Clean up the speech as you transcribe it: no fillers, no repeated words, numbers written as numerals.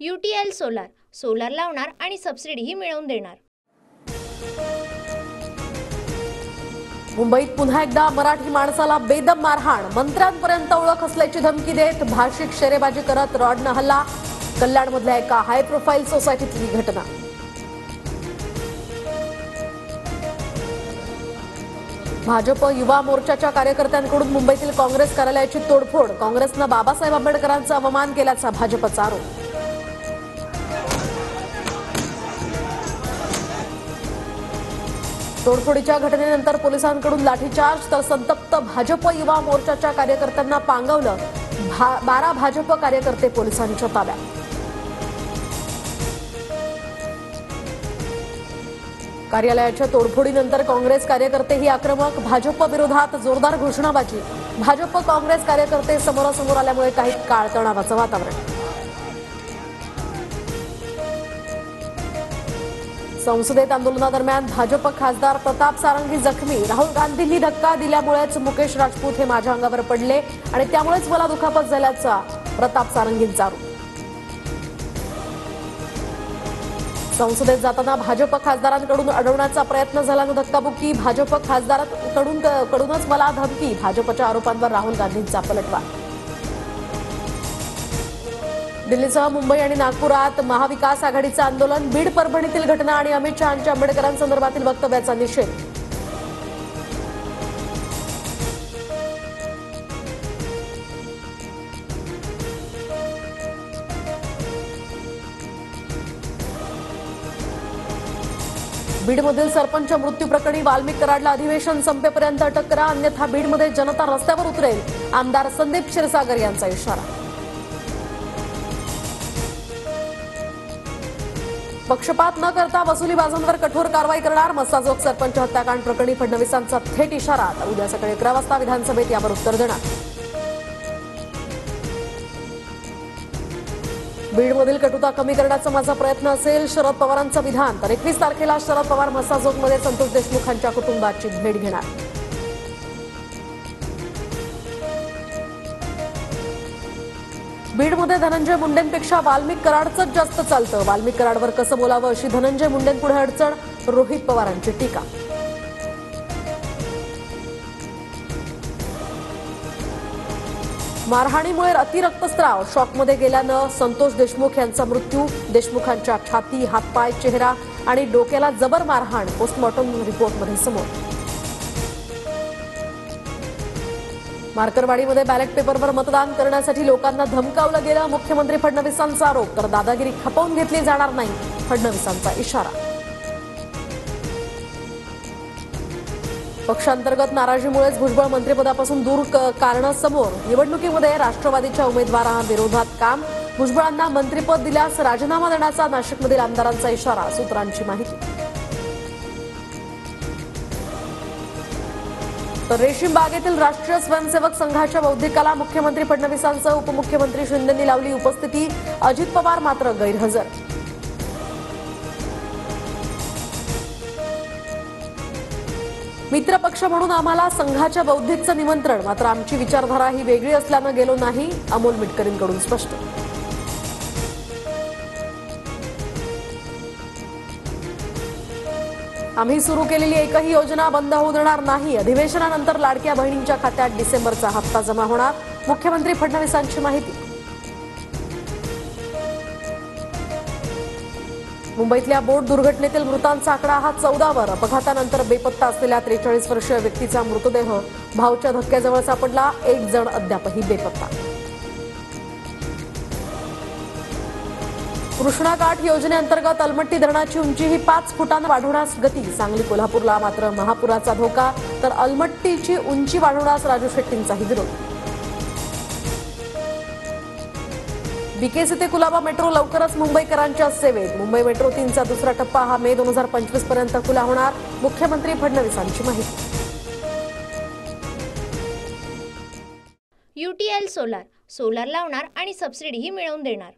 UTL solar लावणार आणि सबसिडीही मिळवून देणार। मुंबईत पुन्हा एकदा मराठी माणसाला बेदम मारहाण, मंत्र्यांपर्यंत ओळख असल्याची धमकी देत भाषिक शेरेबाजी करत रॉडनं हल्ला। कल्याणमधल्या एका हाय प्रोफाईल सोसायटीतली घटना। भाजप युवा मोर्चाच्या कार्यकर्त्यांकडून मुंबईतील काँग्रेस कार्यालयाची तोडफोड, काँग्रेसनं बाबासाहेब आंबेडकरांचा अपमान केल्याचा भाजपचा आरोप। तोडफोडीच्या घटनेनंतर पोलिसांकडून लाठीचार्ज, तर संतप्त भाजप युवा मोर्चाच्या कार्यकर्त्यांना पांगवलं। 12 भाजप कार्यकर्ते पोलिसांच्या ताब्यात। कार्यालयाच्या तोडफोडीनंतर काँग्रेस कार्यकर्तेही आक्रमक, भाजप विरोधात जोरदार घोषणाबाजी। भाजप काँग्रेस कार्यकर्ते समोरासमोर आल्यामुळे काही काळ तणावाचं वातावरण। संसदेत आंदोलनादरम्यान भाजप खासदार प्रताप सारंगी जखमी, राहुल गांधींनी धक्का दिल्यामुळेच मुकेश राजपूत हे माझ्या अंगावर पडले आणि त्यामुळेच मला दुखापत झाल्याचा प्रताप सारंगींचा आरोप। संसदेत जाताना भाजप खासदारांकडून अडवण्याचा प्रयत्न झाल्यानं धक्काबुक्की, भाजप खासदारांकडूनच मला धमकी, भाजपच्या आरोपांवर राहुल गांधींचा पलटवार। दिल्लीसह मुंबई आणि नागपुरात महाविकास आघाडीचं आंदोलन, बीड परभणीतील घटना आणि अमित शहांच्या आंबेडकरांसंदर्भातील वक्तव्याचा निषेध। बीडमधील सरपंच मृत्यू प्रकरणी वाल्मिक कराडला अधिवेशन संपेपर्यंत अटक करा, अन्यथा बीडमध्ये जनता रस्त्यावर उतरेल, आमदार संदीप क्षीरसागर यांचा इशारा। पक्षपात न करता वसुलीबाजांवर कठोर कारवाई करणार, मस्साजोग सरपंच हत्याकांड प्रकरणी फडणवीसांचा थेट इशारा, उद्या सकाळी 11 वाजता विधानसभेत यावर उत्तर देणार। बीडमधील कटुता कमी करण्याचा माझा प्रयत्न असेल, शरद पवारांचं विधान, तर 21 तारखेला शरद पवार मस्साजोगमध्ये संतोष देशमुखांच्या कुटुंबाची भेट घेणार। बीडमध्ये धनंजय मुंडेंपेक्षा वाल्मिक कराडचंच जास्त चालतं, वाल्मिक कराडवर कसं बोलावं अशी धनंजय मुंडेंपुढे अडचण, रोहित पवारांची टीका। मारहाणीमुळे अतिरक्तस्राव, शॉकमध्ये गेल्यानं संतोष देशमुख यांचा मृत्यू, देशमुखांच्या छाती, हातपाय, चेहरा आणि डोक्याला जबर मारहाण, पोस्टमॉर्टम रिपोर्टमध्ये समोर। मार्करवाडीमध्ये बॅलेट पेपरवर मतदान करण्यासाठी लोकांना धमकावलं गेलं, मुख्यमंत्री फडणवीसांचा आरोप, तर दादागिरी खपवून घेतली जाणार नाही, फडणवीसांचा इशारा। पक्षांतर्गत नाराजीमुळेच भुजबळ मंत्रिपदापासून दूर कारणं समोर, निवडणुकीमध्ये राष्ट्रवादीच्या उमेदवारांविरोधात काम, भुजबळांना मंत्रिपद दिल्यास राजीनामा देण्याचा नाशिकमधील आमदारांचा इशारा, सूत्रांची माहिती। तर रेशीम बागेतील राष्ट्रीय स्वयंसेवक संघाच्या बौद्धिकाला मुख्यमंत्री फडणवीसांसह उपमुख्यमंत्री शिंदेंनी लावली उपस्थिती, अजित पवार मात्र गैरहजर। मित्रपक्ष म्हणून आम्हाला संघाच्या बौद्धिकचं निमंत्रण, मात्र आमची विचारधारा ही वेगळी असल्यानं गेलो नाही, अमोल मिटकरींकडून स्पष्ट। आम्ही सुरू केलेली एकही योजना बंद होऊ देणार नाही, अधिवेशनानंतर लाडक्या बहिणींच्या खात्यात डिसेंबरचा हप्ता जमा होणार, मुख्यमंत्री फडणवीसांची माहिती। मुंबईतल्या बोट दुर्घटनेतील मृतांचा आकडा हा 14वर, अपघातानंतर बेपत्ता असलेल्या 43 वर्षीय व्यक्तीचा मृतदेह भाऊच्या धक्क्याजवळ सापडला, एक जण अद्यापही बेपत्ता। कृष्णा काठ योजनेअंतर्गत अलमट्टी धरणाची उंची ही 5 फुटांनी वाढवण्यास गती, सांगली कोल्हापूरला मात्र महापुराचा धोका, तर अलमट्टीची उंची वाढवण्यास राजू शेट्टींचाही विरोध। बीकेसी ते कुलाबा मेट्रो लवकरच मुंबईकरांच्या सेवेत, मुंबई मेट्रो 3चा दुसरा टप्पा हा मे 2025 पर्यंत खुला होणार, मुख्यमंत्री फडणवीसांची माहिती। UTL सोलार लावणार आणि सबसिडीही मिळवून देणार।